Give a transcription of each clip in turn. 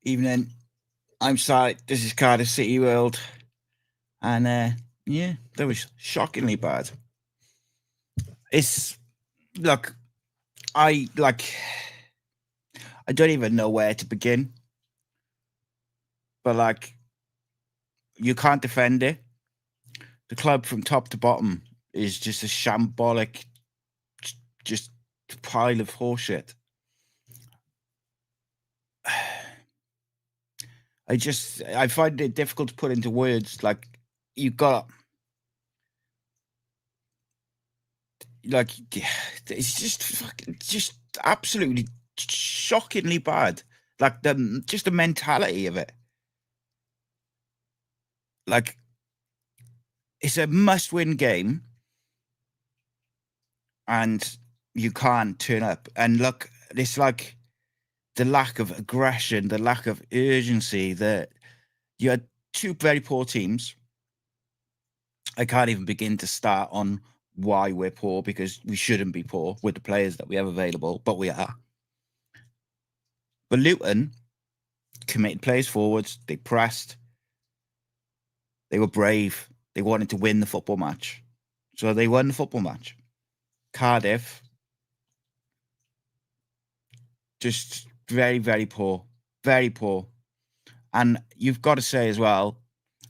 Evening. I'm sorry. This is CardiffCityWorld, and yeah, that was shockingly bad. It's look, I like, I don't even know where to begin, but like, you can't defend it. The club from top to bottom is just a shambolic, just pile of horseshit. I find it difficult to put into words. Like, you got like it's just fucking just absolutely shockingly bad. Like the mentality of it. Like, it's a must-win game, and you can't turn up. And look, it's like the lack of aggression, the lack of urgency. That you had two very poor teams. I can't even begin to start on why we're poor, because we shouldn't be poor with the players that we have available, but we are. But Luton committed players forwards. They pressed. They were brave. They wanted to win the football match. So they won the football match. Cardiff, just very, very poor. Very poor. And you've got to say as well,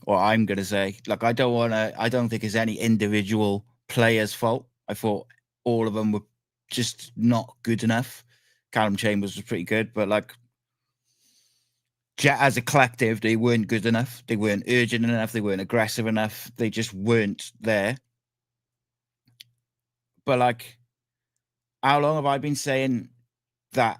or I'm going to say, like, I don't think it's any individual player's fault. I thought all of them were just not good enough. Callum Chambers was pretty good, but like, as a collective, they weren't good enough. They weren't urgent enough. They weren't aggressive enough. They just weren't there. But like, how long have I been saying that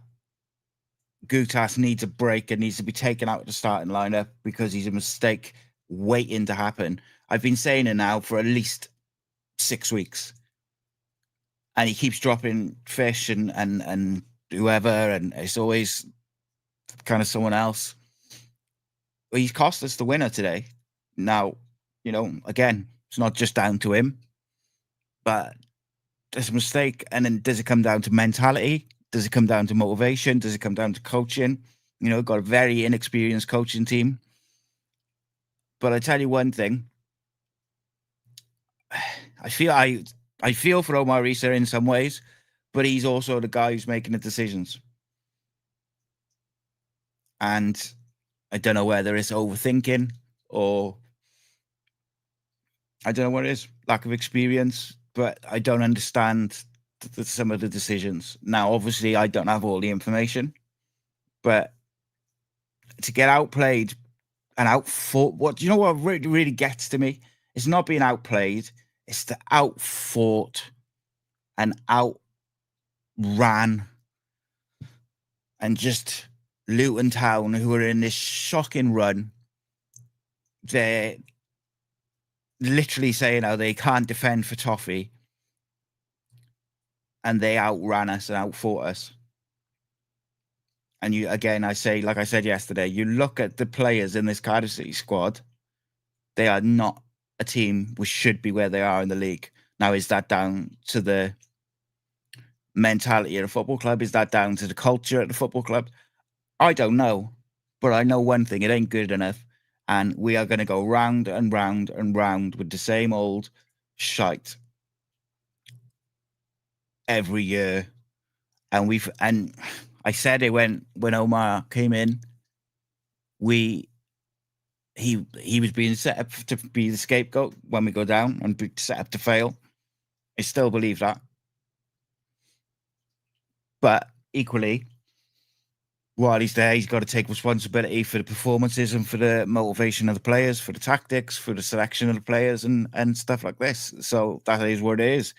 Gutas needs a break and needs to be taken out of the starting lineup because he's a mistake waiting to happen? I've been saying it now for at least 6 weeks, and he keeps dropping fish and whoever, and it's always kind of someone else. Well, he's cost us the winner today. Now, again, it's not just down to him, but there's a mistake. And then does it come down to mentality? Does it come down to motivation? Does it come down to coaching? Got a very inexperienced coaching team. But I tell you one thing, I feel for Omar Riza in some ways, but he's also the guy who's making the decisions. And I don't know whether it's overthinking or I don't know what it is, lack of experience, but I don't understand some of the decisions. Now, obviously, I don't have all the information, but to get outplayed and outfought, what really gets to me? It's not being outplayed, it's the outfought and outran, and just Luton Town, who are in this shocking run. They're literally saying how they can't defend for toffee, and they outran us and outfought us. And I say, like I said yesterday, you look at the players in this Cardiff City squad, they are not a team which should be where they are in the league. Now, is that down to the mentality of the football club? Is that down to the culture at the football club? I don't know. But I know one thing, it ain't good enough. And we are going to go round and round and round with the same old shite every year. And I said it when Omar came in, he was being set up to be the scapegoat when we go down and be set up to fail. I still believe that. But equally, while he's there, he's got to take responsibility for the performances and for the motivation of the players, for the tactics, for the selection of the players and stuff like this. So that is what it is.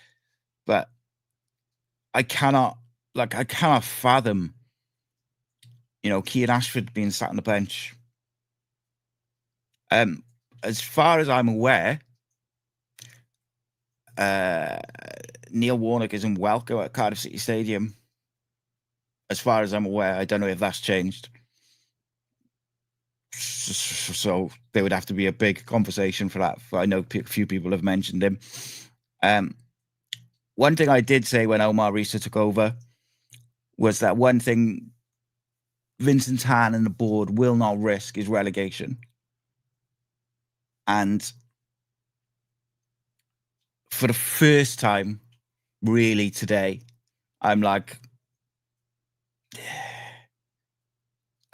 But I cannot fathom, Kean Ashford being sat on the bench. As far as I'm aware, Neil Warnock isn't welcome at Cardiff City Stadium. As far as I'm aware, I don't know if that's changed. So there would have to be a big conversation for that. I know a few people have mentioned him. One thing I did say when Omar Riza took over was that one thing Vincent Tan and the board will not risk is relegation. And for the first time, really today, I'm like,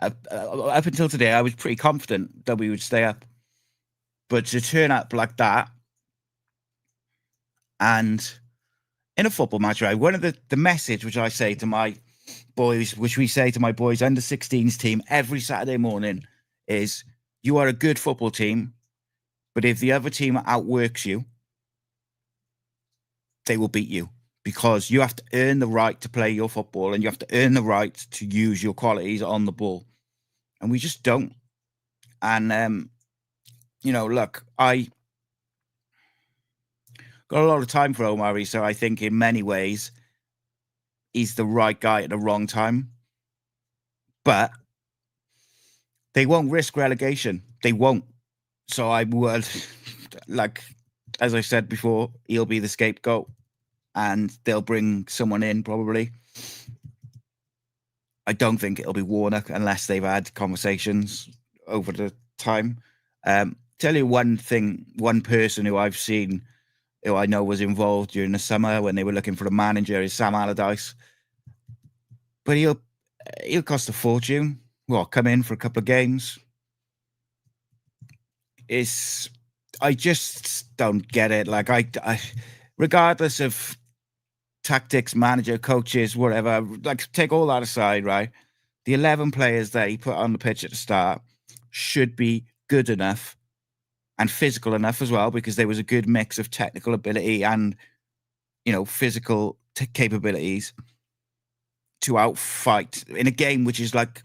up until today, I was pretty confident that we would stay up. But to turn up like that, and in a football match, right, one of the message which I say to my boys, which we say to my boys under 16s team every Saturday morning is, you are a good football team, but if the other team outworks you, they will beat you, because you have to earn the right to play your football and you have to earn the right to use your qualities on the ball. And we just don't. And, look, I got a lot of time for Omar Riza. I think in many ways, he's the right guy at the wrong time. But they won't risk relegation. They won't. So I would, like, as I said before, he'll be the scapegoat and they'll bring someone in probably. I don't think it'll be Warnock unless they've had conversations over the time. Tell you one thing, one person who I've seen, who I know was involved during the summer when they were looking for a manager, is Sam Allardyce. But he'll cost a fortune. Well, come in for a couple of games. I just don't get it. Like I regardless of tactics, manager, coaches, whatever, like take all that aside, right? The 11 players that he put on the pitch at the start should be good enough and physical enough as well, because there was a good mix of technical ability and, physical capabilities to outfight in a game which is like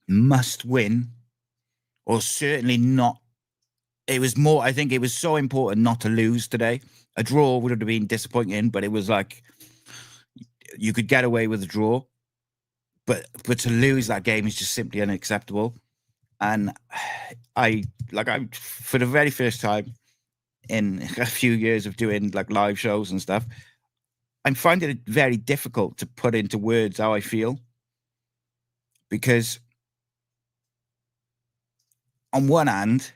must win, or certainly not. It was more, I think it was so important not to lose today. A draw would have been disappointing, but it was like you could get away with a draw. But to lose that game is just simply unacceptable. And I for the very first time in a few years of doing like live shows and stuff, I'm finding it very difficult to put into words how I feel. Because on one hand,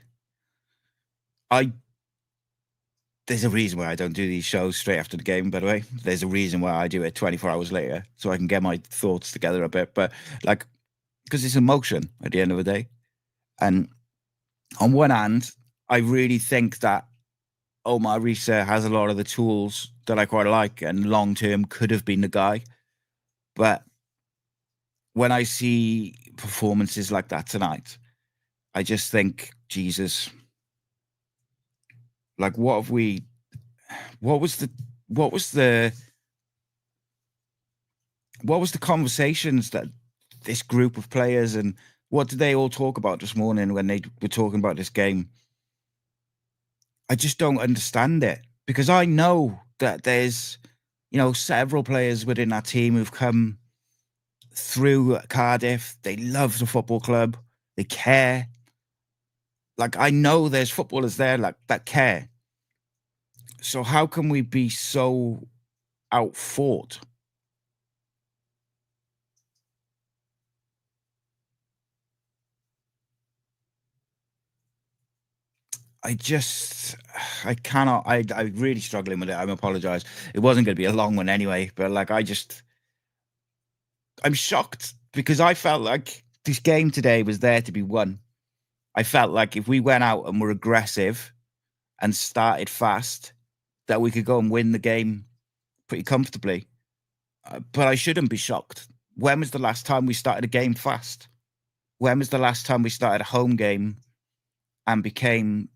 there's a reason why I don't do these shows straight after the game, by the way. There's a reason why I do it 24 hours later, so I can get my thoughts together a bit. But because it's emotion at the end of the day. And on one hand, I really think that Omar Riza has a lot of the tools that I quite like and long-term could have been the guy. But when I see performances like that tonight, I just think, Jesus, like what was the conversations that this group of players, and what did they all talk about this morning when they were talking about this game? I just don't understand it, because I know that there's, several players within that team who've come through Cardiff. They love the football club. They care. Like, I know there's footballers there like that care. So how can we be so outfought? I cannot. I'm really struggling with it. I'm apologize. It wasn't going to be a long one anyway, but I'm shocked, because I felt like this game today was there to be won. I felt like if we went out and were aggressive and started fast, that we could go and win the game pretty comfortably. But I shouldn't be shocked. When was the last time we started a game fast? When was the last time we started a home game and came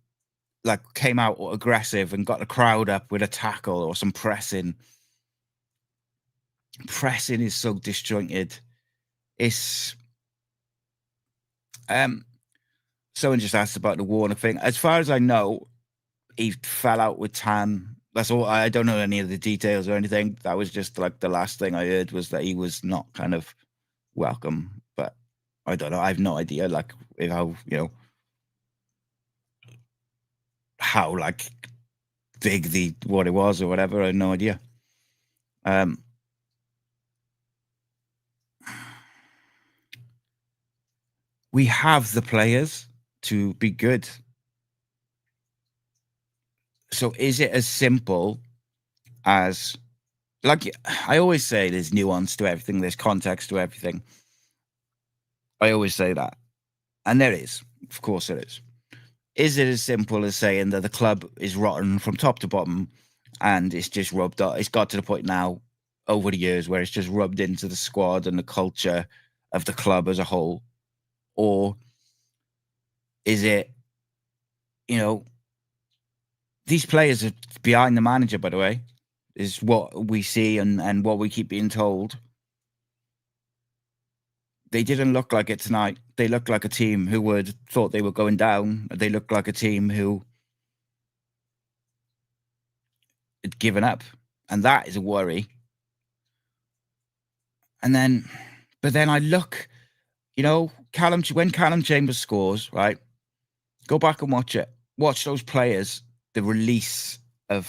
out aggressive and got the crowd up with a tackle or some pressing? Pressing is so disjointed. It's someone just asked about the Warner thing. As far as I know, he fell out with Tan. That's all. I don't know any of the details or anything. That was just like the last thing I heard, was that he was not kind of welcome. But I don't know. I have no idea, like, how like big what it was or whatever. I have no idea. we have the players to be good. So is it as simple as, like I always say, there's nuance to everything, there's context to everything. I always say that. And there is. Of course there is. Is it as simple as saying that the club is rotten from top to bottom and it's just rubbed up? It's got to the point now over the years where it's just rubbed into the squad and the culture of the club as a whole? Or is it, these players are behind the manager, by the way, is what we see and what we keep being told. They didn't look like it tonight. They looked like a team who thought they were going down. They looked like a team who had given up. And that is a worry. But then I look, when Callum Chambers scores, right? Go back and watch it. Watch those players, the release of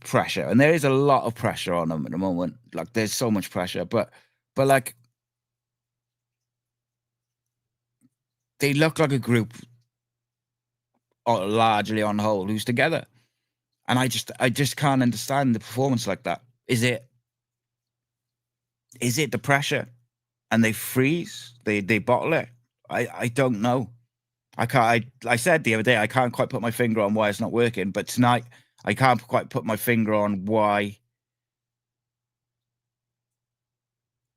pressure. And there is a lot of pressure on them at the moment. Like, there's so much pressure. But like, they look like a group, largely on the whole, who's together. And I just can't understand the performance like that. Is it the pressure and they freeze? They bottle it? I don't know. I said the other day, I can't quite put my finger on why it's not working, but tonight I can't quite put my finger on why.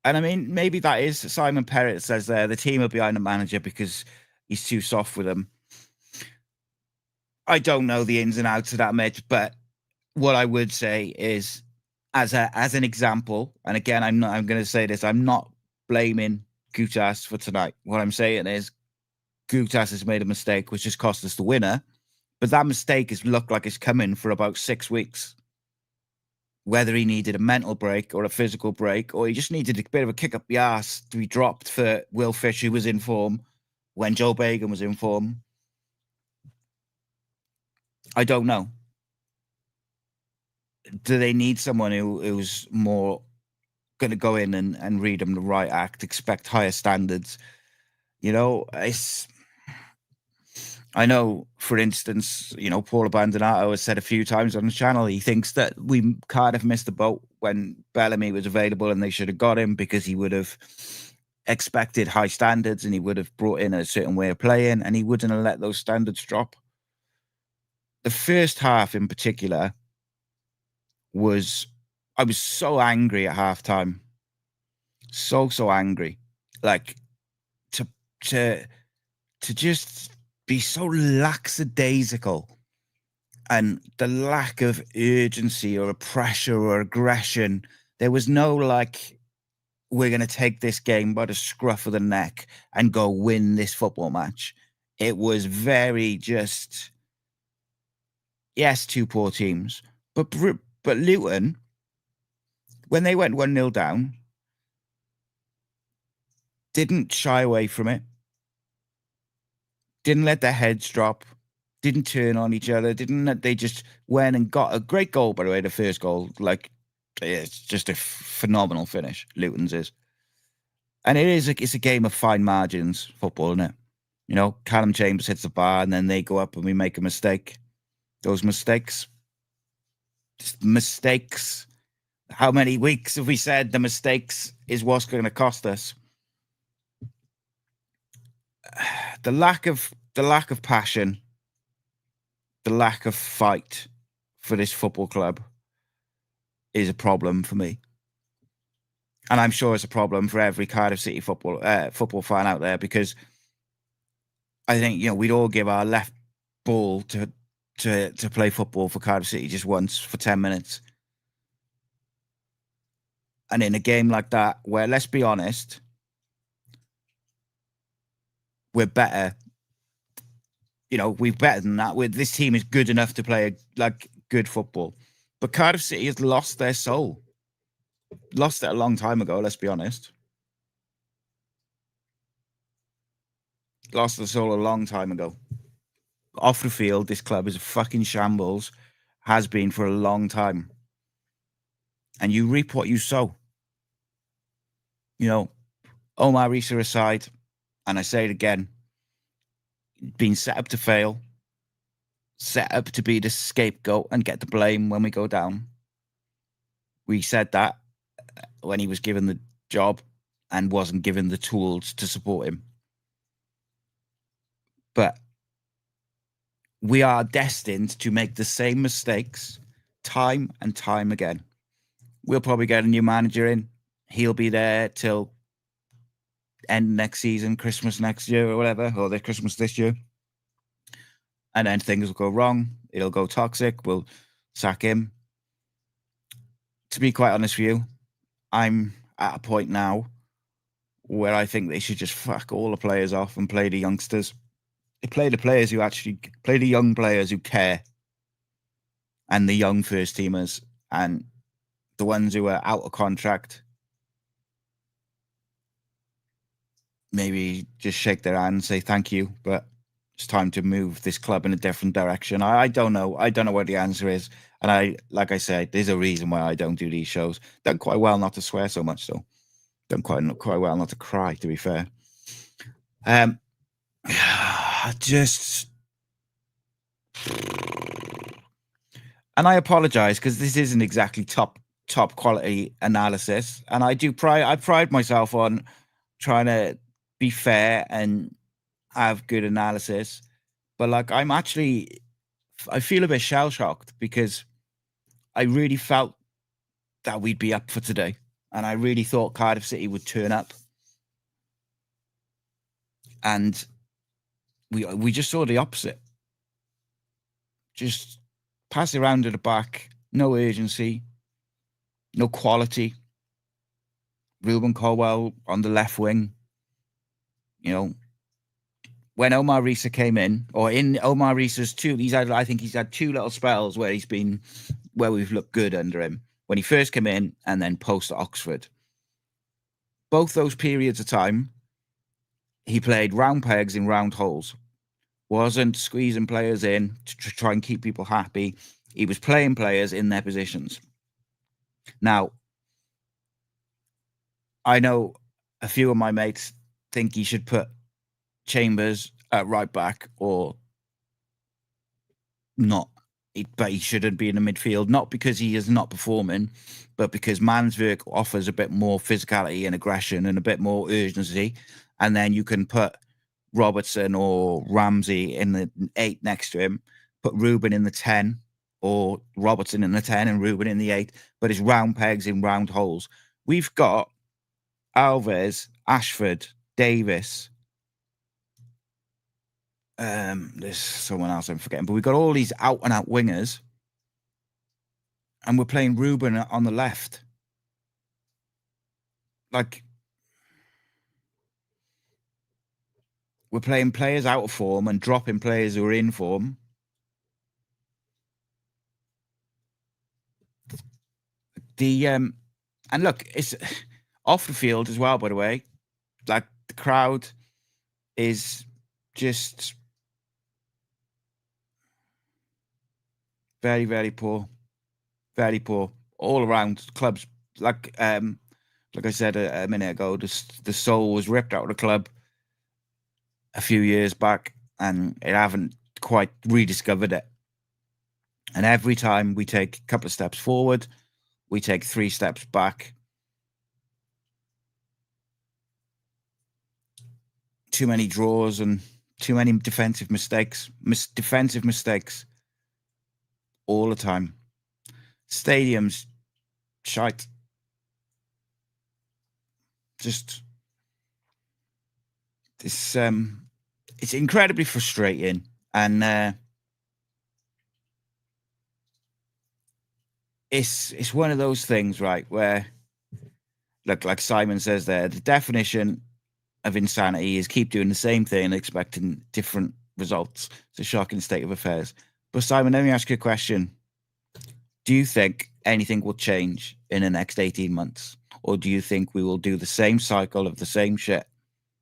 And I mean, maybe that is Simon Perrott says there, the team are behind the manager because he's too soft with them. I don't know the ins and outs of that, Mitch, but what I would say is, as an example, and again, I'm going to say this, I'm not blaming Gutas for tonight. What I'm saying is Gutas has made a mistake, which has cost us the winner, but that mistake has looked like it's coming for about 6 weeks. Whether he needed a mental break or a physical break, or he just needed a bit of a kick up the arse to be dropped for Will Fish, who was in form when Joe Bagan was in form. I don't know. Do they need someone who's more going to go in and read them the right act, expect higher standards? I know, for instance, Paul Abandonato has said a few times on the channel he thinks that Cardiff missed the boat when Bellamy was available and they should have got him because he would have expected high standards and he would have brought in a certain way of playing and he wouldn't have let those standards drop. The first half in particular I was so angry at halftime. So angry. Like, to just be so lackadaisical and the lack of urgency or pressure or aggression. There was no we're going to take this game by the scruff of the neck and go win this football match. It was very just, yes, two poor teams. But Luton, when they went 1-0 down, didn't shy away from it. Didn't let their heads drop. Didn't turn on each other. They just went and got a great goal, by the way, the first goal. Like, it's just a phenomenal finish, Luton's is. And it's a game of fine margins, football, isn't it? Callum Chambers hits the bar and then they go up and we make a mistake. Those mistakes. How many weeks have we said the mistakes is what's going to cost us? The lack of passion, the lack of fight for this football club is a problem for me. And I'm sure it's a problem for every Cardiff City football fan out there, because I think, we'd all give our left ball to play football for Cardiff City just once for 10 minutes. And in a game like that, where, let's be honest, we're better. We're better than that. This team is good enough to play good football. But Cardiff City has lost their soul. Lost it a long time ago, let's be honest. Lost the soul a long time ago. Off the field, this club is a fucking shambles. Has been for a long time. And you reap what you sow. Omar Riza aside, and I say it again, been set up to fail, set up to be the scapegoat and get the blame when we go down. We said that when he was given the job and wasn't given the tools to support him. But we are destined to make the same mistakes time and time again. We'll probably get a new manager in. He'll be there till end next season, Christmas next year or whatever, or the Christmas this year. And then things will go wrong. It'll go toxic. We'll sack him. To be quite honest with you, I'm at a point now where I think they should just fuck all the players off and play the youngsters. They play the players who actually play the young players who care, and the young first teamers, and the ones who are out of contract. Maybe just shake their hand and say thank you, but it's time to move this club in a different direction. I don't know. I don't know what the answer is. And like I said, there's a reason why I don't do these shows. Done quite well not to swear so much, though. Done quite well not to cry, to be fair. Just, and I apologize because this isn't exactly top quality analysis, and I pride myself on trying to be fair and have good analysis, but like I feel a bit shell shocked because I really felt that we'd be up for today, and I really thought Cardiff City would turn up, and we just saw the opposite. Just pass it around to the back, no urgency, no quality. Ruben Colwell on the left wing. You know, when Omar Riza came in, or in Omar Riza's I think he's had two little spells where we've looked good under him. When he first came in and then post Oxford. Both those periods of time, he played round pegs in round holes. Wasn't squeezing players in to try and keep people happy. He was playing players in their positions. Now, I know a few of my mates think he should put Chambers at right back or not, but he shouldn't be in the midfield, not because he is not performing, but because Manswerk offers a bit more physicality and aggression and a bit more urgency. And then you can put Robertson or Ramsey in the 8 next to him, put Ruben in the 10 or Robertson in the 10 and Ruben in the 8, but it's round pegs in round holes. We've got Alves, Ashford, Davis. There's someone else I'm forgetting, but we've got all these out and out wingers, and we're playing Ruben on the left. Like, we're playing players out of form and dropping players who are in form. And look, it's off the field as well, by the way. Like, the crowd is just very, very poor. Very poor. All around clubs. Like I said a minute ago, the soul was ripped out of the club a few years back, and it haven't quite rediscovered it. And every time we take a couple of steps forward, we take 3 steps back. Too many draws and too many defensive mistakes. Defensive mistakes all the time. Stadiums, shite. Just this. It's incredibly frustrating, and it's one of those things, right? Where, look, like Simon says there, the definition of insanity is keep doing the same thing and expecting different results. It's a shocking state of affairs. But Simon, let me ask you a question. Do you think anything will change in the next 18 months? Or do you think we will do the same cycle of the same shit,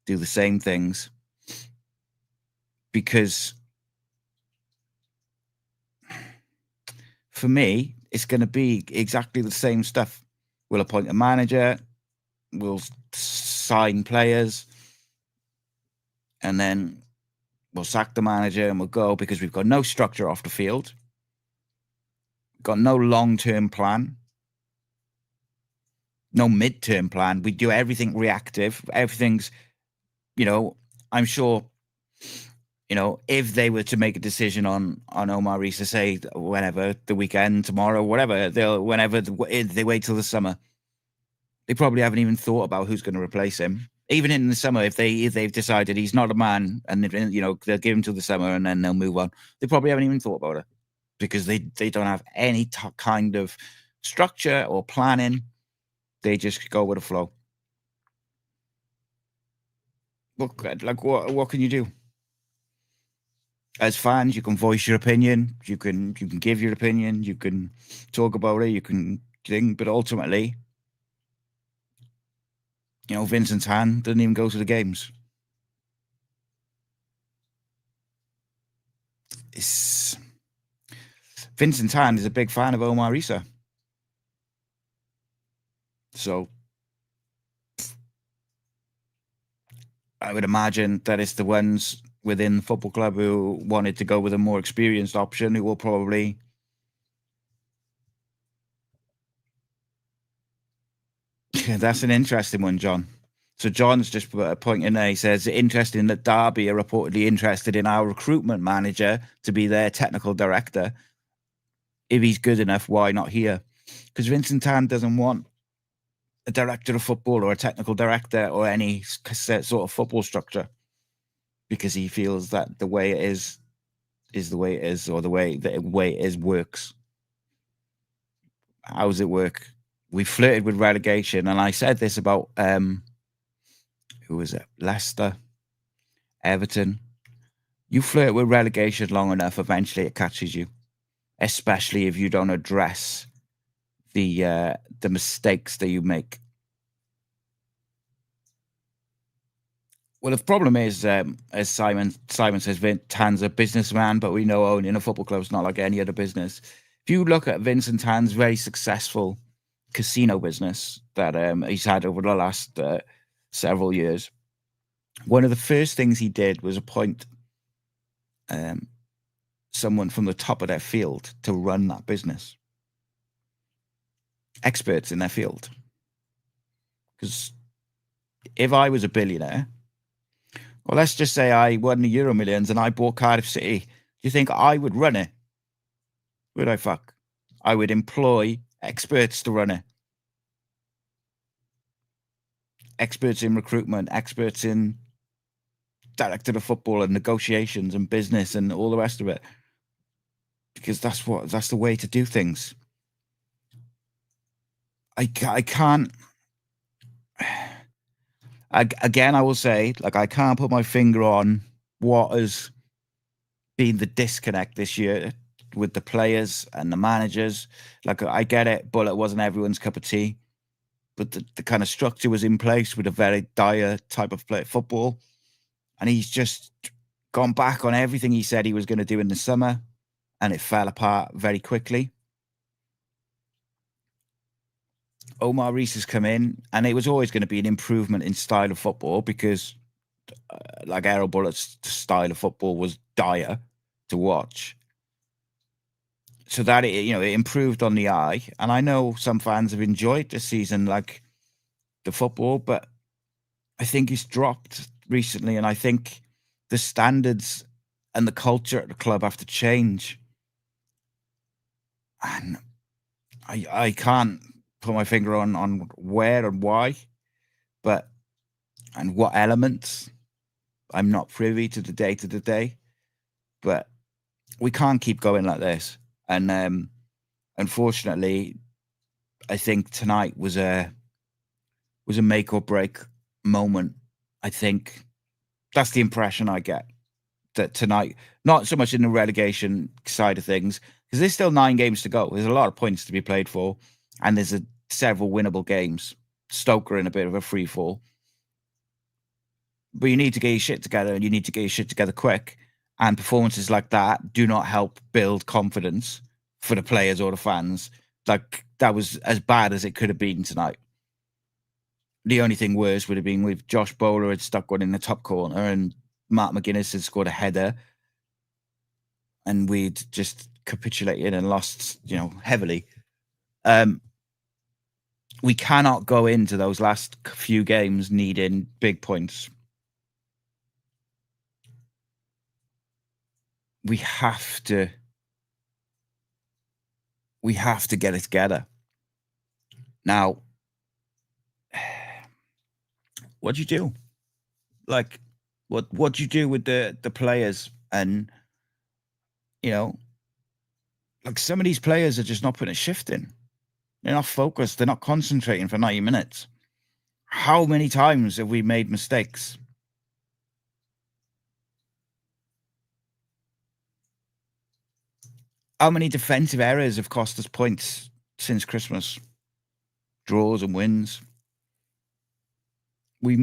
do the same things? Because for me, it's going to be exactly the same stuff. We'll appoint a manager. We'll sign players, and then we'll sack the manager and we'll go because we've got no structure off the field, got no long-term plan, no mid-term plan. We do everything reactive. Everything's, I'm sure, if they were to make a decision on Omar Riza, say whenever, the weekend, tomorrow, whatever, whenever they wait till the summer, they probably haven't even thought about who's going to replace him. Even in the summer, if they've decided he's not a man, and they'll give him till the summer and then they'll move on, they probably haven't even thought about it because they don't have any kind of structure or planning. They just go with the flow. What can you do? As fans, you can voice your opinion. You can give your opinion. You can talk about it. You can think, but ultimately, Vincent's hand doesn't even go to the games. Vincent's hand is a big fan of Omar Riza. So I would imagine that it's the ones within the football club who wanted to go with a more experienced option who will probably that's an interesting one, John. So John's just put a point in there. He says, interesting that Derby are reportedly interested in our recruitment manager to be their technical director. If he's good enough, why not here? Because Vincent Tan doesn't want a director of football or a technical director or any sort of football structure, because he feels that the way it is the way it is, or the way it is works. How does it work? We flirted with relegation, and I said this about who was it? Leicester, Everton. You flirt with relegation long enough, eventually it catches you, especially if you don't address the mistakes that you make. Well, the problem is, as Simon says, Tan's a businessman, but we know owning a football club is not like any other business. If you look at Vincent Tan's very successful casino business that he's had over the last several years, one of the first things he did was appoint someone from the top of their field to run that business. Experts in their field. Because if I was a billionaire, well, let's just say I won the Euro Millions and I bought Cardiff City. Do you think I would run it? Would I fuck? I would employ experts to run it. Experts in recruitment, experts in director of football and negotiations and business and all the rest of it. Because that's the way to do things. I can't. Again, I will say, I can't put my finger on what has been the disconnect this year with the players and the managers. I get it, but it wasn't everyone's cup of tea. But the kind of structure was in place with a very dire type of play football. And he's just gone back on everything he said he was going to do in the summer. And it fell apart very quickly. Omar Riza's come in, and it was always going to be an improvement in style of football because, Errol Bullett's style of football was dire to watch. So that it improved on the eye, and I know some fans have enjoyed this season, the football, but I think it's dropped recently, and I think the standards and the culture at the club have to change. And I can't put my finger on where and why, and what elements. I'm not privy to the day, but we can't keep going like this. And unfortunately, I think tonight was a make or break moment. I think that's the impression I get, that tonight, not so much in the relegation side of things, because there's still 9 games to go. There's a lot of points to be played for, and there's several winnable games. Stoke are in a bit of a free fall. But you need to get your shit together, and you need to get your shit together quick. And performances like that do not help build confidence for the players or the fans. That was as bad as it could have been tonight. the only thing worse would have been if Josh Bowler had stuck one in the top corner and Mark McGuinness had scored a header and we'd just capitulated and lost, heavily. We cannot go into those last few games needing big points. We have to get it together. Now, what do you do? Like, what do you do with the players? And, like some of these players are just not putting a shift in. They're not focused. They're not concentrating for 90 minutes. How many times have we made mistakes? How many defensive errors have cost us points since Christmas? Draws and wins. We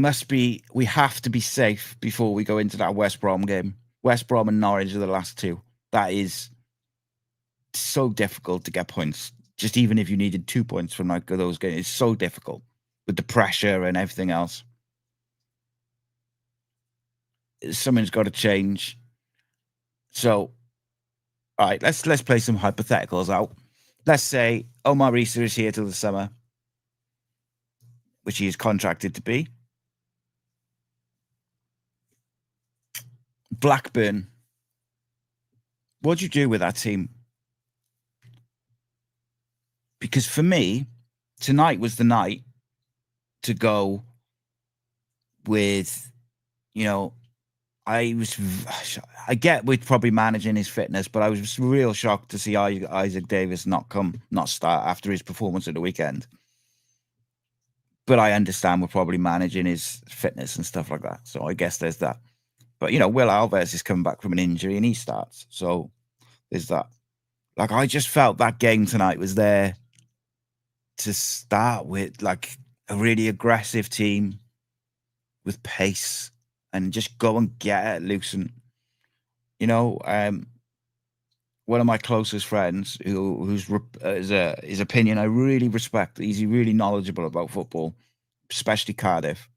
have to be safe before we go into that West Brom game. West Brom and Norwich are the last two. That is so difficult to get points. Just even if you needed 2 points from like those games, it's so difficult with the pressure and everything else. Something's got to change. So, all right, let's play some hypotheticals out. Let's say Omar Riza is here till the summer, which he is contracted to be. Blackburn. What do you do with that team? Because for me, tonight was the night to go with, I get we're probably managing his fitness, but I was real shocked to see Isaac Davis not start after his performance at the weekend. But I understand we're probably managing his fitness and stuff like that. So I guess there's that. But, Will Alves is coming back from an injury and he starts. So there's that. Like, I just felt that game tonight was there to start with, like, a really aggressive team with pace and just go and get it, Luton. One of my closest friends whose his opinion I really respect. He's really knowledgeable about football, especially Cardiff.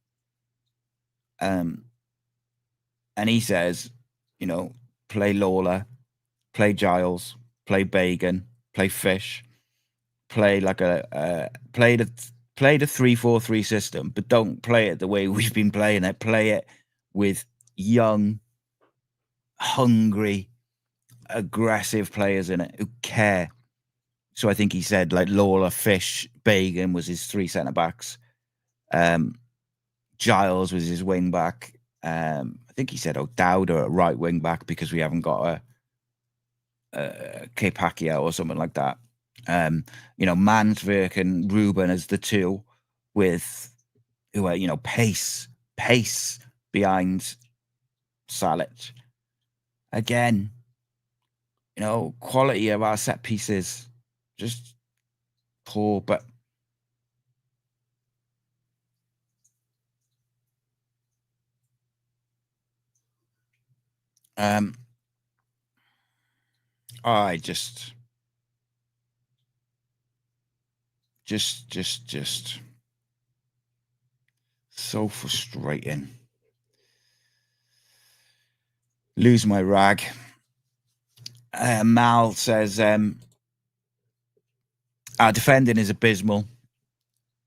And he says, play Lawler, play Giles, play Bagan, play Fish, play like play the 3-4-3 system, but don't play it the way we've been playing it. Play it with young, hungry, aggressive players in it who care. So I think he said like Lawler, Fish, Bagan was his 3 centre backs. Giles was his wing back. I think he said O'Dowd at right wing back because we haven't got a Kepakia or something like that. Mansverk and Ruben as the 2 with who are, pace behind Salic. Again, quality of our set pieces just poor, but I just so frustrating. Lose my rag. Mal says our defending is abysmal.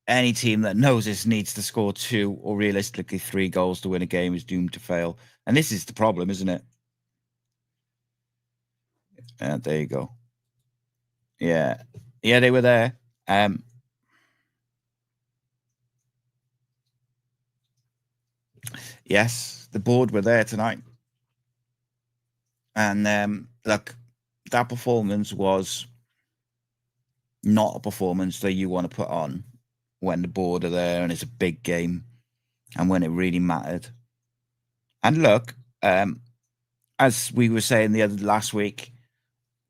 Any team that knows this needs to score 2 or realistically 3 goals to win a game is doomed to fail. And this is the problem, isn't it? There you go. Yeah, they were there. Yes, the board were there tonight. And look, that performance was not a performance that you want to put on when the board are there and it's a big game and when it really mattered. And look, as we were saying last week,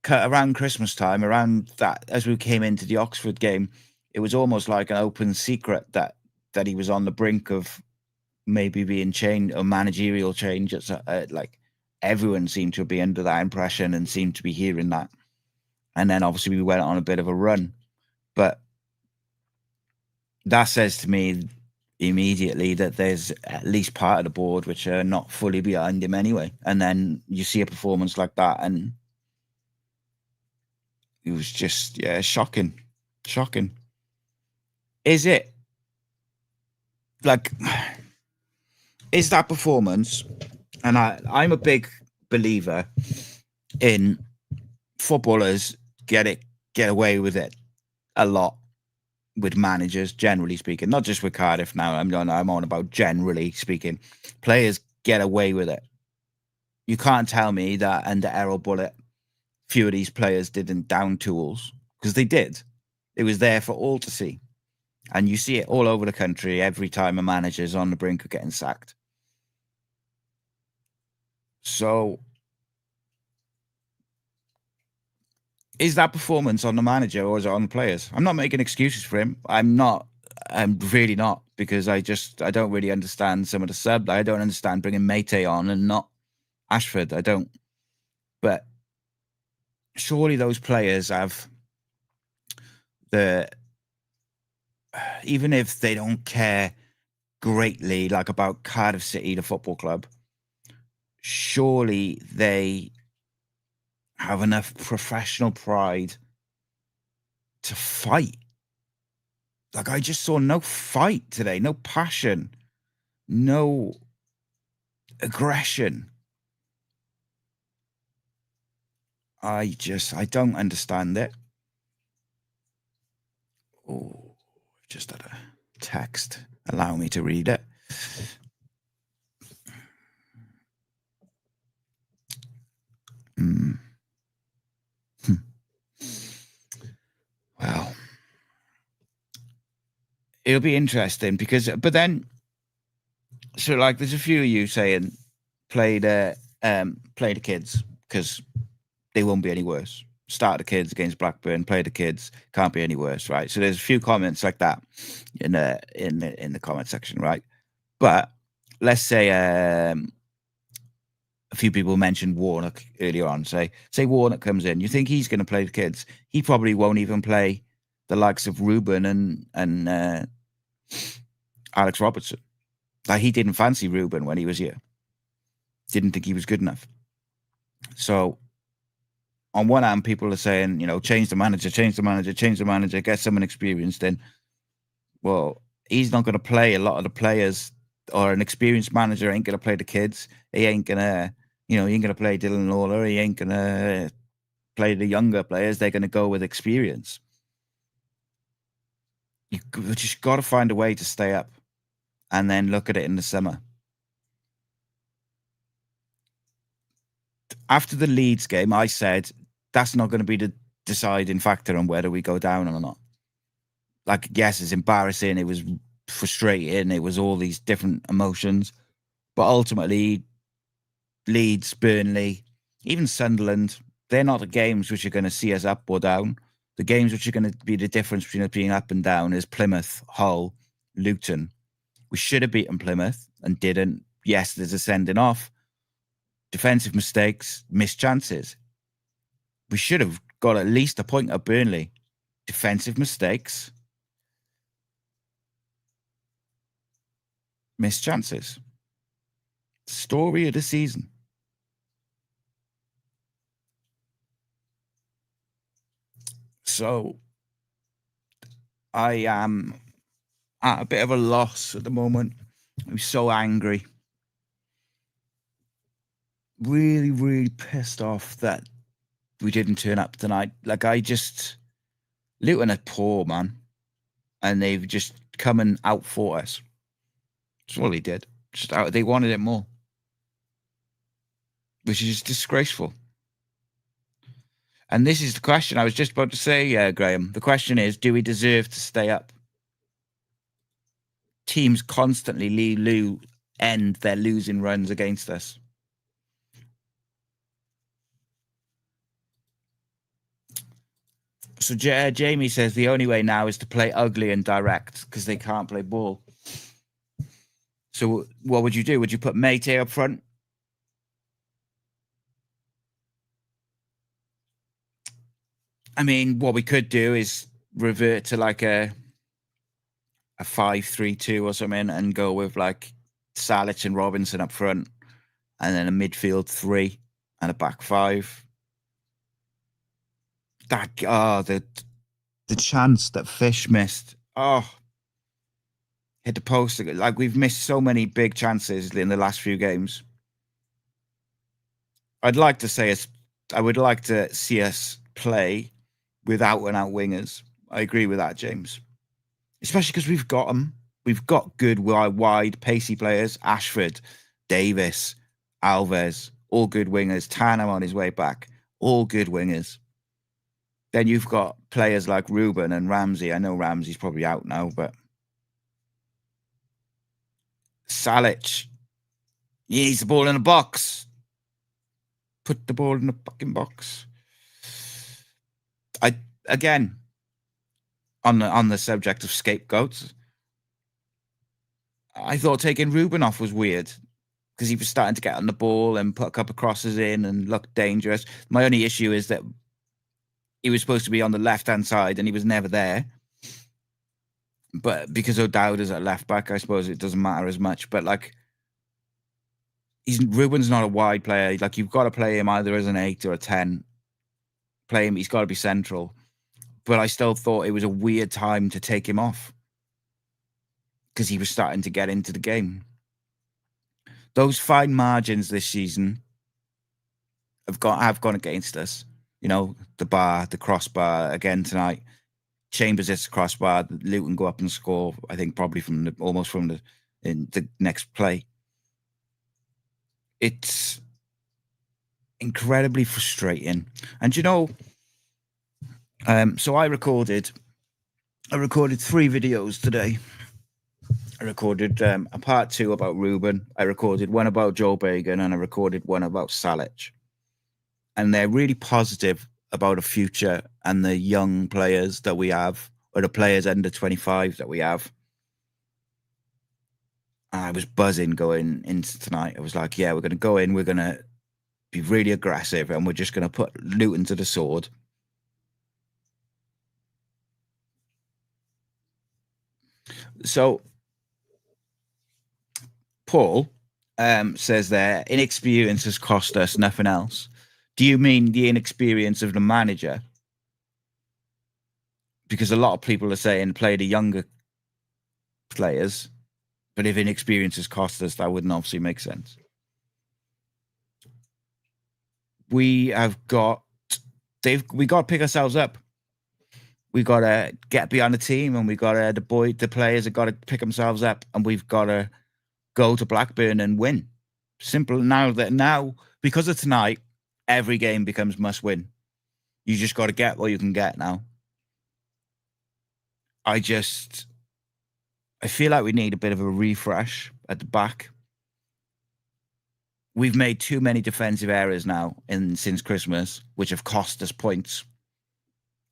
around Christmas time, around that, as we came into the Oxford game, it was almost like an open secret that he was on the brink of maybe being changed or managerial change. It's like everyone seemed to be under that impression and seemed to be hearing that. And then obviously we went on a bit of a run. But that says to me immediately that there's at least part of the board which are not fully behind him anyway. And then you see a performance like that, and it was just shocking. Is it like, is that performance? And I'm a big believer in footballers get away with it a lot with managers, generally speaking, not just with Cardiff now. I'm on about generally speaking. Players get away with it. You can't tell me that under Errol Bullitt, few of these players didn't down tools, because they did. It was there for all to see. And you see it all over the country every time a manager's on the brink of getting sacked. So is that performance on the manager or is it on the players? I'm not making excuses for him. I'm really not, because I don't really understand some of the sub. I don't understand bringing Matty on and not Ashford. I don't. But surely those players have even if they don't care greatly, like about Cardiff City, the football club, surely they have enough professional pride to fight. Like, I just saw no fight today, no passion, no aggression. I don't understand it. Oh, just had a text. Allow me to read it. Well, it'll be interesting but then, so like, there's a few of you saying play the kids because they won't be any worse. Start the kids against Blackburn, play the kids, can't be any worse, right? So there's a few comments like that in the comment section, right? But let's say a few people mentioned Warnock earlier on. Say Warnock comes in, you think he's going to play the kids? He probably won't even play the likes of Ruben and Alex Robertson. Like, he didn't fancy Ruben when he was here. Didn't think he was good enough. So on one hand, people are saying, change the manager, get someone experienced in. Well, he's not going to play a lot of the players, or an experienced manager ain't going to play the kids. He ain't going to, he ain't going to play Dylan Lawler. He ain't going to play the younger players. They're going to go with experience. You just got to find a way to stay up and then look at it in the summer. After the Leeds game, I said that's not going to be the deciding factor on whether we go down or not. Like, yes, it's embarrassing. It was frustrating. It was all these different emotions. But ultimately, Leeds, Burnley, even Sunderland, they're not the games which are going to see us up or down. The games which are going to be the difference between us being up and down is Plymouth, Hull, Luton. We should have beaten Plymouth and didn't. Yes, there's a sending off. Defensive mistakes, missed chances. We should have got at least a point at Burnley. Defensive mistakes, missed chances. Story of the season. So I am at a bit of a loss at the moment. I'm so angry. Really, really pissed off that we didn't turn up tonight. Like, Luton are poor, man. And they've just come and outfought us. That's all they did. They wanted it more. Which is disgraceful. And this is the question I was just about to say, Graham. The question is, do we deserve to stay up? Teams constantly end their losing runs against us. So Jamie says the only way now is to play ugly and direct because they can't play ball. So what would you do? Would you put Matty up front? I mean, what we could do is revert to like a a 5-3-2 or something and go with like Salic and Robinson up front, and then a midfield 3 and a back 5. That the chance that Fish missed. Hit the post. Like, we've missed so many big chances in the last few games. I would like to see us play without and out wingers. I agree with that, James. Especially because we've got them. We've got good, wide, pacey players. Ashford, Davis, Alves, all good wingers. Tanner on his way back, all good wingers. Then you've got players like Ruben and Ramsey. I know Ramsey's probably out now, but Salic, he needs the ball in the box. Put the ball in the fucking box. Again, on the subject of scapegoats, I thought taking Ruben off was weird because he was starting to get on the ball and put a couple of crosses in and look dangerous. My only issue is that he was supposed to be on the left-hand side and he was never there. But because O'Dowd is at left back, I suppose it doesn't matter as much. But like, Ruben's not a wide player. Like, you've got to play him either as an 8 or a 10. Play him. He's got to be central. But I still thought it was a weird time to take him off because he was starting to get into the game. Those fine margins this season have gone against us. You know, the crossbar again tonight. Chambers hits the crossbar. Luton go up and score. I think probably almost from the next play. It's incredibly frustrating. And you know, so I recorded 3 videos today. I recorded a part 2 about Ruben. I recorded one about Joe Bagan, and I recorded one about Salic. And they're really positive about a future and the young players that we have, or the players under 25 that we have. And I was buzzing going into tonight. I was like, yeah, we're going to go in, we're going to be really aggressive, and we're just going to put Luton to the sword. So Paul says there, inexperience has cost us, nothing else. Do you mean the inexperience of the manager? Because a lot of people are saying play the younger players, but if inexperience has cost us, that wouldn't obviously make sense. We got to pick ourselves up. We got to get behind the team, and we got to the players have got to pick themselves up, and we've got to go to Blackburn and win. Simple. Now because of tonight, every game becomes must win. You just got to get what you can get now. I feel like we need a bit of a refresh at the back. We've made too many defensive errors now since Christmas, which have cost us points.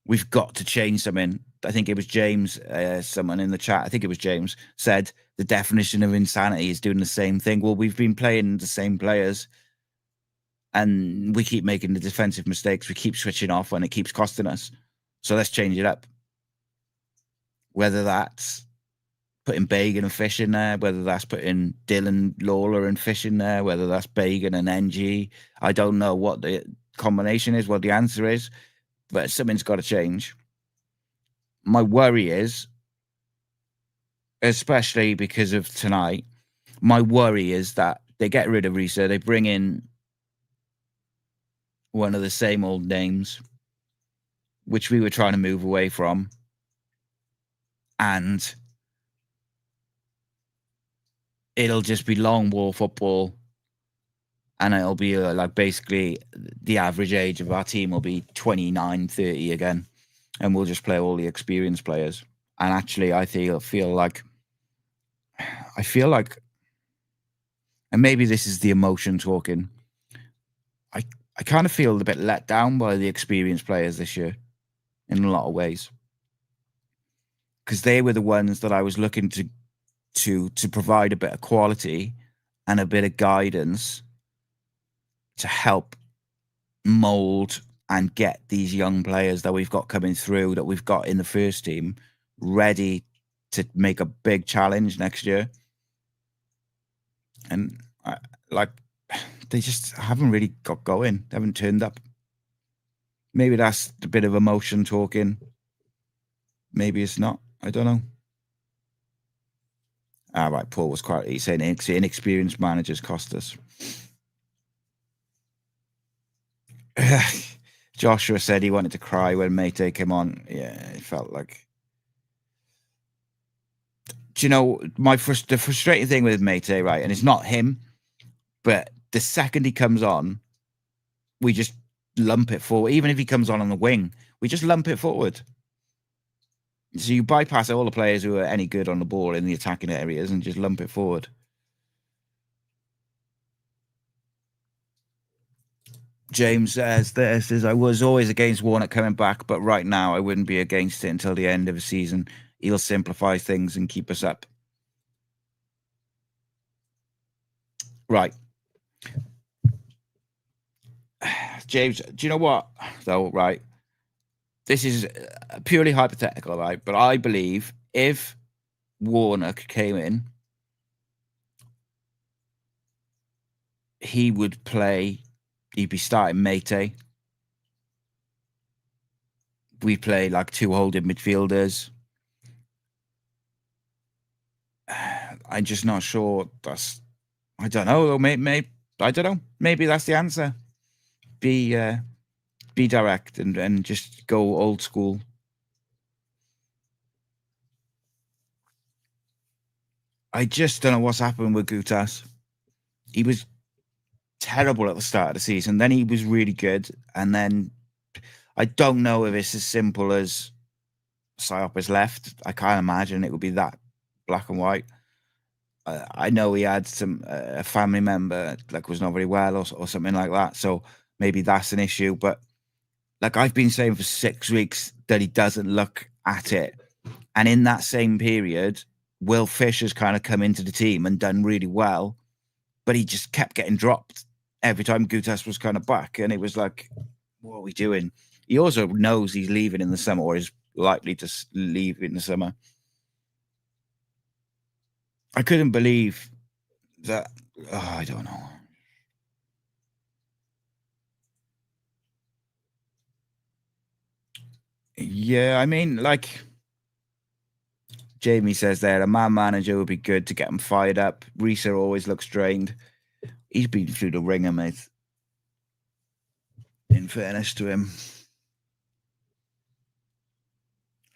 We've got to change something. I think it was James, someone in the chat, I think it was James, said the definition of insanity is doing the same thing. Well, we've been playing the same players, and we keep making the defensive mistakes. We keep switching off, and it keeps costing us. So let's change it up. Whether that's putting Bagan and Fish in there, whether that's putting Dylan, Lawler and Fish in there, whether that's Bagan and NG. I don't know what the combination is, what the answer is, but something's got to change. My worry is, especially because of tonight, my worry is that they get rid of Riza, they bring in one of the same old names, which we were trying to move away from. And it'll just be long ball football, and it'll be like basically the average age of our team will be 29, 30 again, and we'll just play all the experienced players. And actually, I feel like, and maybe this is the emotion talking, I kind of feel a bit let down by the experienced players this year in a lot of ways, because they were the ones that I was looking to provide a bit of quality and a bit of guidance to help mold and get these young players that we've got coming through, that we've got in the first team, ready to make a big challenge next year. And they just haven't really got going. They haven't turned up. Maybe that's a bit of emotion talking. Maybe it's not. I don't know. All right, Paul was quite. He's saying inexperienced managers cost us. Joshua said he wanted to cry when Mayte came on. Yeah, it felt like. Do you know the frustrating thing with Mayte, right? And it's not him, but the second he comes on, we just lump it forward. Even if he comes on the wing, we just lump it forward. So you bypass all the players who are any good on the ball in the attacking areas and just lump it forward. James says this is I was always against Warnock coming back, but right now I wouldn't be against it until the end of the season. He'll simplify things and keep us up. Right. James, do you know what, though, right? This is purely hypothetical, right? But I believe if Warnock came in, he would play, he'd be starting Mayte. We play like two holding midfielders. I'm just not sure. I don't know. Maybe I don't know. Maybe that's the answer. Be direct and just go old school. I just don't know what's happened with Gutas. He was terrible at the start of the season. Then he was really good. And then I don't know if it's as simple as Psyop has left. I can't imagine it would be that black and white. I know he had a family member like was not very well or something like that. So maybe that's an issue. But like I've been saying for 6 weeks that he doesn't look at it. And in that same period, Will Fisher's kind of come into the team and done really well, but he just kept getting dropped every time Gutas was kind of back. And it was like, what are we doing? He also knows he's leaving in the summer or is likely to leave in the summer. I couldn't believe that. Oh, I don't know. Yeah, I mean, like Jamie says there, a man manager would be good to get him fired up. Riza always looks drained. He's been through the ringer, mate. In fairness to him.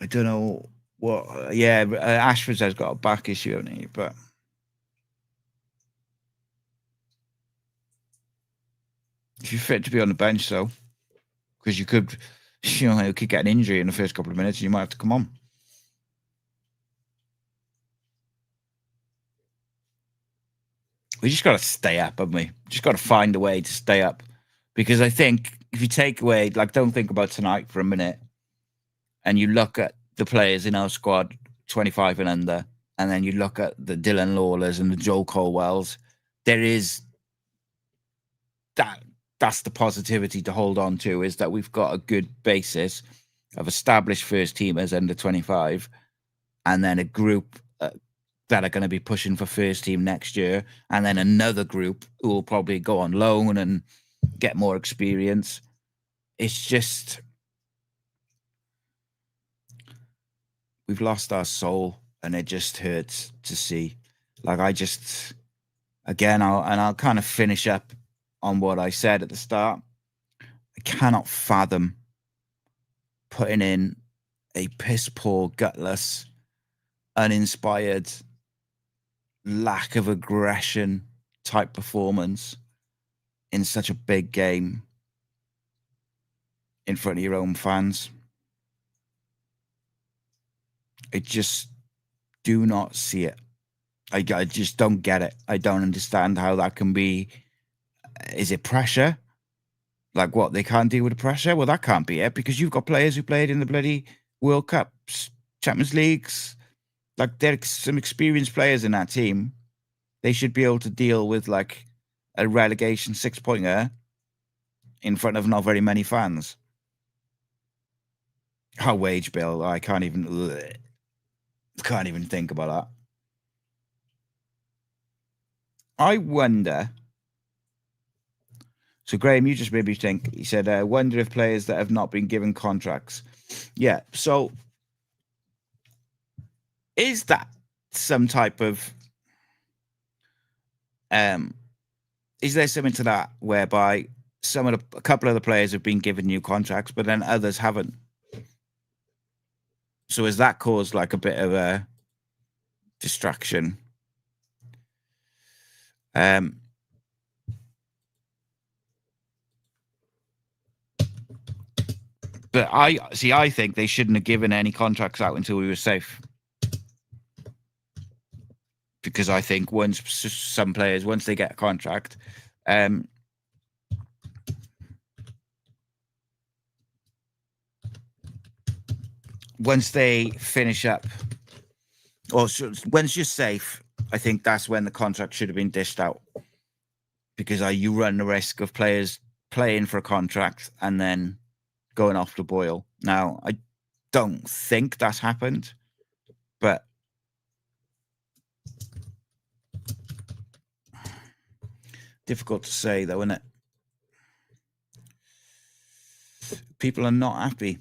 I don't know what. Yeah, Ashford has got a back issue, hasn't he? But if you're fit to be on the bench, though, because you could get an injury in the first couple of minutes and you might have to come on. We just got to stay up, haven't we? Just got to find a way to stay up. Because I think if you take away, like, don't think about tonight for a minute and you look at the players in our squad, 25 and under, and then you look at the Dylan Lawlers and the Joel Colwells, there is that's the positivity to hold on to, is that we've got a good basis of established first teamers under 25 and then a group that are going to be pushing for first team next year, and then another group who will probably go on loan and get more experience. It's just we've lost our soul and it just hurts to see. Like I'll kind of finish up on what I said at the start. I cannot fathom putting in a piss poor, gutless, uninspired, lack of aggression type performance in such a big game in front of your own fans. I just do not see it. I just don't get it. I don't understand how that can be. Is it pressure? Like what, they can't deal with the pressure? Well, that can't be it, because you've got players who played in the bloody World Cups, Champions Leagues. Like, there are some experienced players in that team. They should be able to deal with like a relegation 6-pointer in front of not very many fans. Our wage bill, I can't even. Can't even think about that. I wonder. So, Graham, you just made me think. He said, I wonder if players that have not been given contracts. Yeah. So, is that some type of. Is there something to that whereby a couple of the players have been given new contracts, but then others haven't? So, has that caused like a bit of a distraction? But I think they shouldn't have given any contracts out until we were safe. Because I think once some players, once they get a contract, once they finish up, or once you're safe, I think that's when the contract should have been dished out. Because you run the risk of players playing for a contract and then going off the boil. Now, I don't think that's happened, but difficult to say, though, isn't it? People are not happy.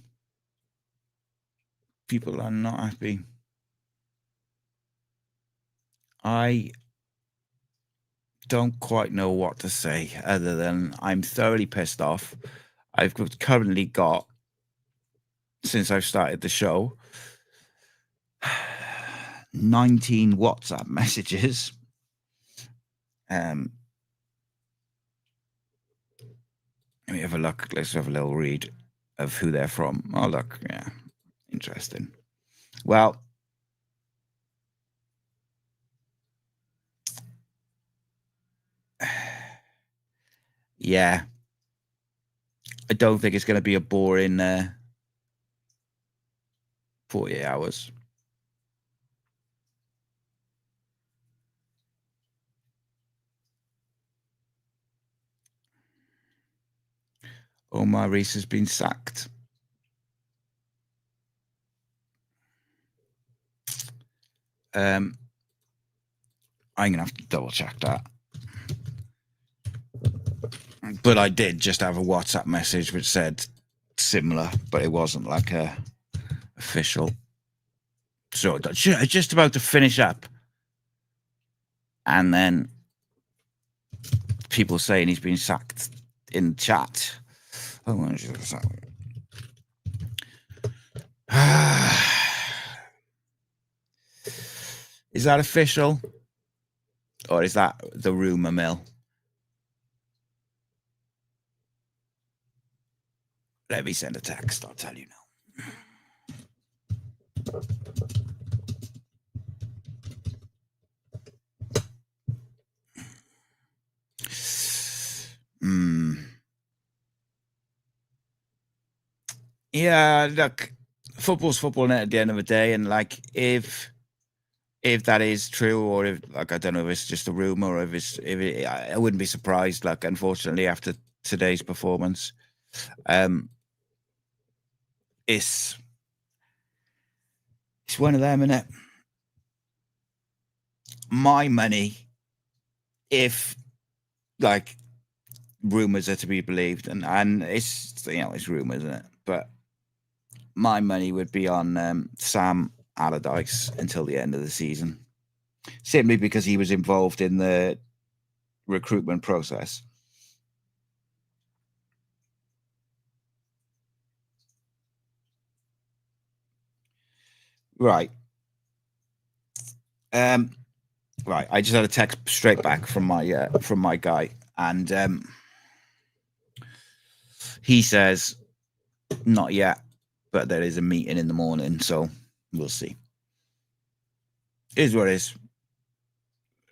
People are not happy. I don't quite know what to say other than I'm thoroughly pissed off. I've currently got, since I've started the show, 19 WhatsApp messages. Let me have a look. Let's have a little read of who they're from. Oh, look. Yeah. Interesting. Well, yeah. I don't think it's going to be a boring 48 hours. Omar Riza has been sacked. I'm going to have to double check that. But I did just have a WhatsApp message which said similar, but it wasn't like a official. So just about to finish up. And then people saying he's been sacked in chat. Oh, is that official? Or is that the rumour mill? Let me send a text, I'll tell you now. Yeah, look, football's football at the end of the day, and like if that is true, or if like I don't know if it's just a rumor, or I wouldn't be surprised. Like, unfortunately, after today's performance, it's one of them, isn't it? My money, if like rumors are to be believed, and it's it's rumors, isn't it? But my money would be on Sam Allardyce until the end of the season, simply because he was involved in the recruitment process. Right. Right. I just had a text straight back from my guy, and he says not yet, but there is a meeting in the morning, so we'll see. It is what it is.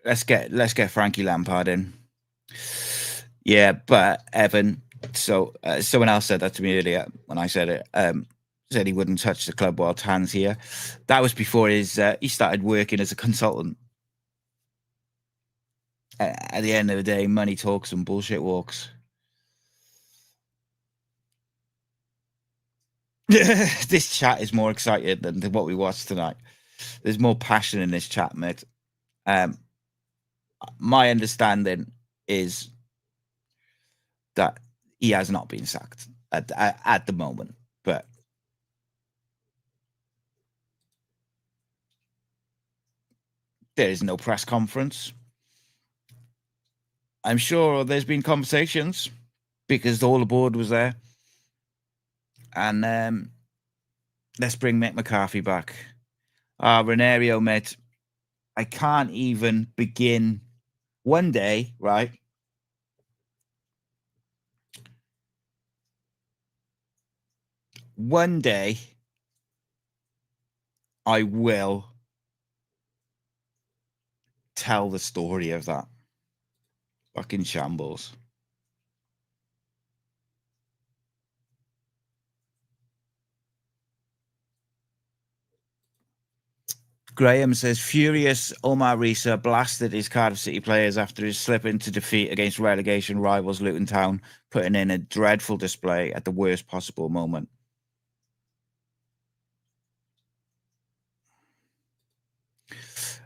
Let's get Frankie Lampard in. Yeah, but Evan. So someone else said that to me earlier when I said it. Said he wouldn't touch the club while Tan's here. That was before he started working as a consultant. At the end of the day, money talks and bullshit walks. This chat is more excited than what we watched tonight. There's more passion in this chat, mate. My understanding is that he has not been sacked at the moment, but there is no press conference. I'm sure there's been conversations because all the board was there. And let's bring Mick McCarthy back. Renario, mate, I can't even begin. One day, right? One day, I will tell the story of that. Fucking shambles. Graham says, furious Omar Riza blasted his Cardiff City players after his slip into defeat against relegation rivals Luton Town, putting in a dreadful display at the worst possible moment.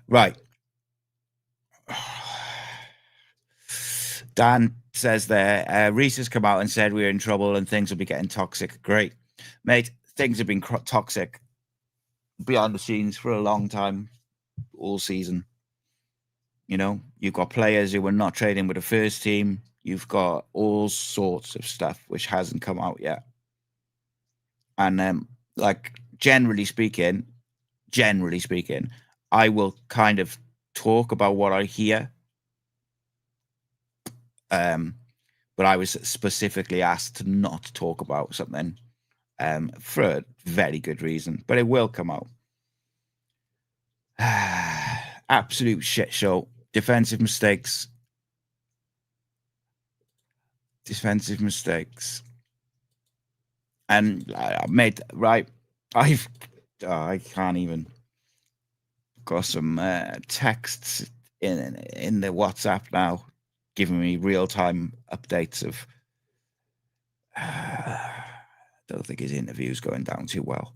Right. Dan says there, Reese has come out and said we're in trouble and things will be getting toxic. Great. Mate, things have been toxic behind the scenes for a long time, all season. You know, you've got players who were not training with the first team. You've got all sorts of stuff which hasn't come out yet. And like generally speaking, I will kind of talk about what I hear. But I was specifically asked to not talk about something for a very good reason. But it will come out. Absolute shit show. Defensive mistakes. And I made right. I can't even. Got some texts in the WhatsApp now, giving me real-time updates of. I don't think his interview's going down too well.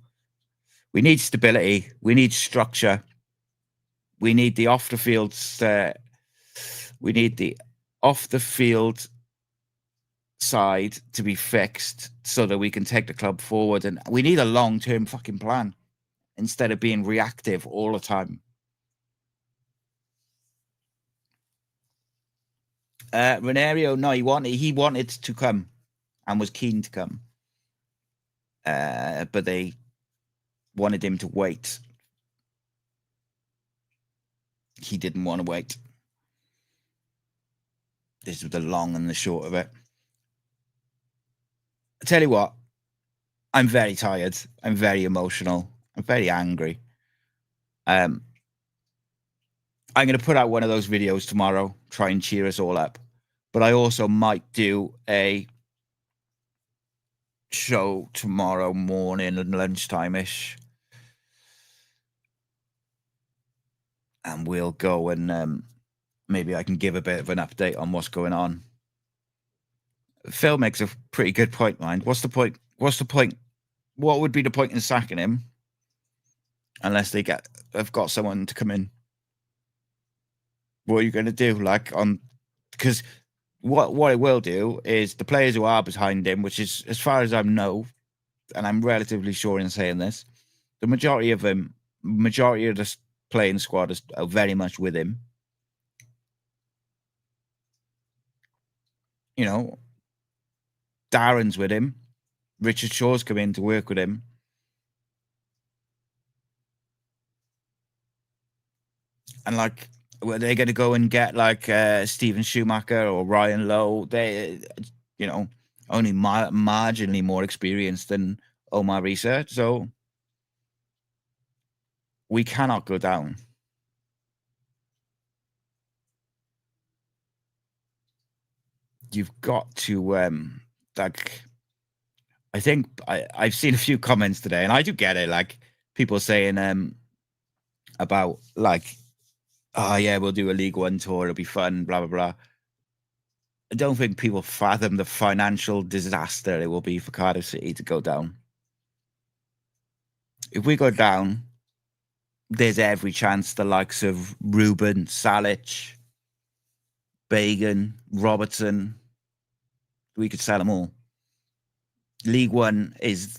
We need stability. We need structure. We need the off-the-field. We need the off-the-field side to be fixed so that we can take the club forward. And we need a long-term fucking plan instead of being reactive all the time. Renario, no, he wanted to come and was keen to come. But they wanted him to wait. He didn't want to wait. This was the long and the short of it. I tell you what, I'm very tired. I'm very emotional. I'm very angry. I'm going to put out one of those videos tomorrow, try and cheer us all up. But I also might do a show tomorrow morning and lunchtime-ish. And we'll go and maybe I can give a bit of an update on what's going on. Phil makes a pretty good point, mind. What's the point? What would be the point in sacking him? Unless have got someone to come in. What are you going to do? Because what it will do is the players who are behind him, which is, as far as I know, and I'm relatively sure in saying this, the majority of the playing squad are very much with him. You know, Darren's with him. Richard Shaw's come in to work with him. And were they going to go and get Steven Schumacher or Ryan Lowe? They, only marginally more experienced than Omar Riza. So we cannot go down. You've got to I think I've seen a few comments today, and I do get it. People saying about oh yeah, we'll do a League One tour, it'll be fun, blah blah blah. I don't think people fathom the financial disaster it will be for Cardiff City to go down. If we go down, there's every chance the likes of Ruben, Salic, Bagan, Robertson, we could sell them all. League One is,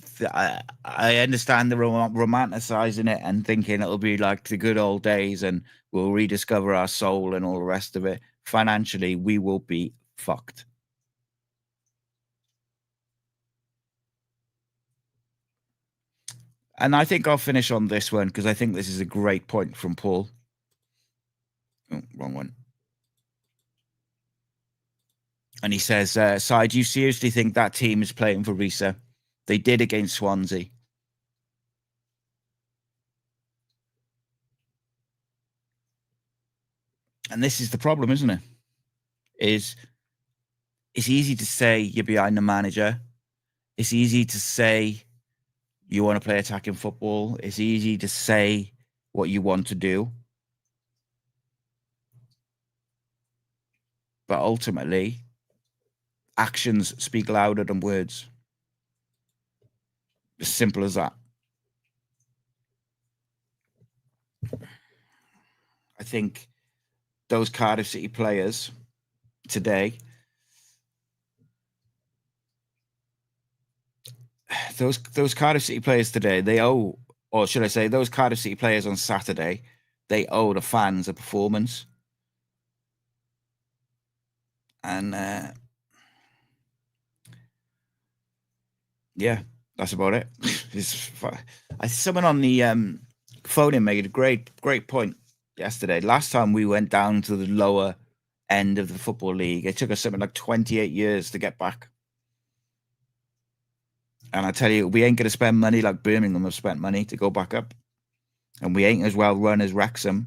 I understand the romanticizing it and thinking it'll be like the good old days and we'll rediscover our soul and all the rest of it. Financially, we will be fucked. And I think I'll finish on this one because I think this is a great point from Paul. Oh, wrong one. And he says, "Si, do you seriously think that team is playing for Riza? They did against Swansea." And this is the problem, isn't it? It's easy to say you're behind the manager. It's easy to say you want to play attacking football. It's easy to say what you want to do. But ultimately, actions speak louder than words. As simple as that. I think those Cardiff City players today, those Cardiff City players today, they owe, or should I say, those Cardiff City players on Saturday, they owe the fans a performance. And yeah, that's about it. Someone on the phone made a great point yesterday. Last time we went down to the lower end of the Football League, it took us something like 28 years to get back. And I tell you, we ain't going to spend money like Birmingham have spent money to go back up. And we ain't as well run as Wrexham.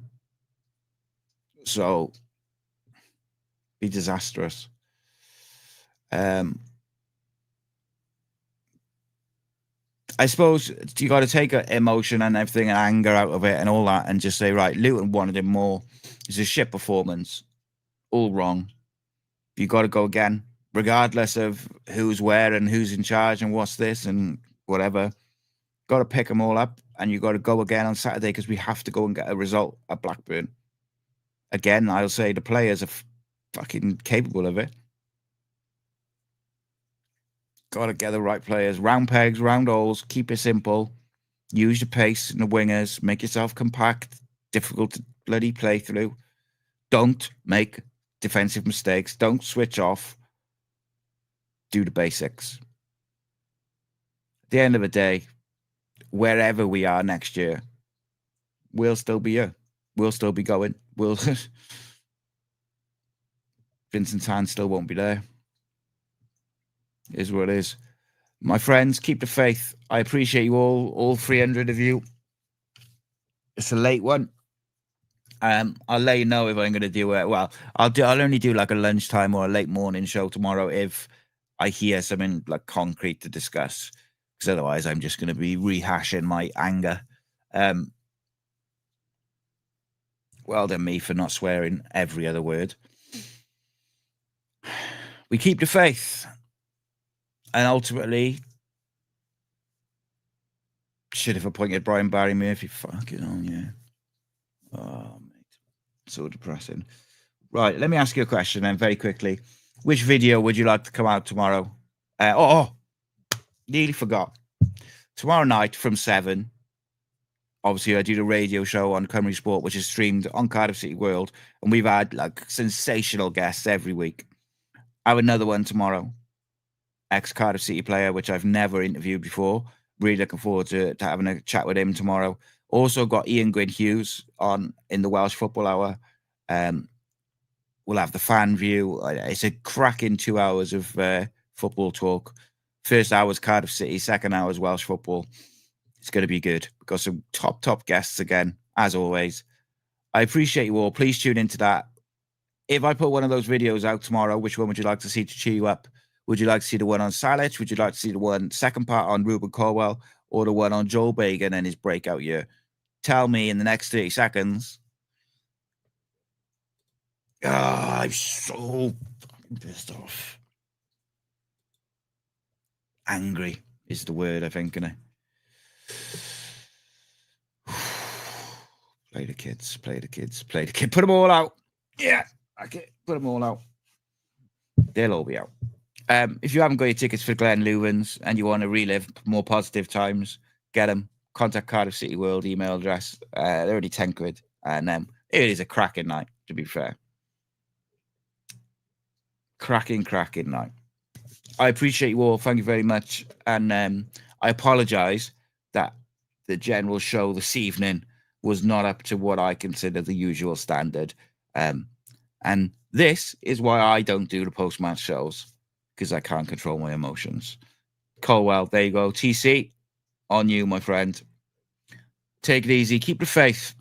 So, be disastrous. I suppose you got to take emotion and everything and anger out of it and all that and just say, right, Luton wanted him more. It's a shit performance. All wrong. You got to go again, regardless of who's where and who's in charge and what's this and whatever. Got to pick them all up and you got to go again on Saturday because we have to go and get a result at Blackburn. Again, I'll say the players are fucking capable of it. Got to get the right players. Round pegs, round holes. Keep it simple. Use your pace in the wingers. Make yourself compact. Difficult to bloody play through. Don't make defensive mistakes. Don't switch off. Do the basics. At the end of the day, wherever we are next year, we'll still be here. We'll still be going. Vincent Tan still won't be there. It is what it is. My friends, keep the faith. I appreciate you all 300 of you. It's a late one. I'll let you know if I'm going to do it. Well, I'll only do like a lunchtime or a late morning show tomorrow if I hear something like concrete to discuss. Because otherwise, I'm just going to be rehashing my anger. Well done me for not swearing every other word. We keep the faith. And ultimately, should have appointed Brian Barry Murphy. Fucking on, yeah. Oh, mate. So depressing. Right, let me ask you a question then very quickly. Which video would you like to come out tomorrow? Nearly forgot. Tomorrow night from 7, obviously I do the radio show on Cymru Sport, which is streamed on Cardiff City World, and we've had like sensational guests every week. I have another one tomorrow. Ex-Cardiff City player, which I've never interviewed before. Really looking forward to having a chat with him tomorrow. Also got Ian Gwyn Hughes on in the Welsh Football Hour. We'll have the fan view. It's a cracking 2 hours of football talk. First hour's Cardiff City, second hour's Welsh football. It's going to be good. We've got some top guests again, as always. I appreciate you all. Please tune into that. If I put one of those videos out tomorrow, which one would you like to see to cheer you up? Would you like to see the one on Salic? Would you like to see the one second part on Ruben Colwell or the one on Joel Bagan and his breakout year? Tell me in the next 30 seconds. I'm so pissed off. Angry is the word, I think, innit? Play the kids. Put them all out. Yeah, okay. Put them all out. They'll all be out. If you haven't got your tickets for Glen Loovens and you want to relive more positive times, get them. Contact CardiffCityWorld email address. They're only 10 quid. And it is a cracking night, to be fair. Cracking night. I appreciate you all. Thank you very much. And I apologise that the general show this evening was not up to what I consider the usual standard. And this is why I don't do the post-match shows, because I can't control my emotions. Colwell, there you go. TC, on you, my friend. Take it easy. Keep the faith.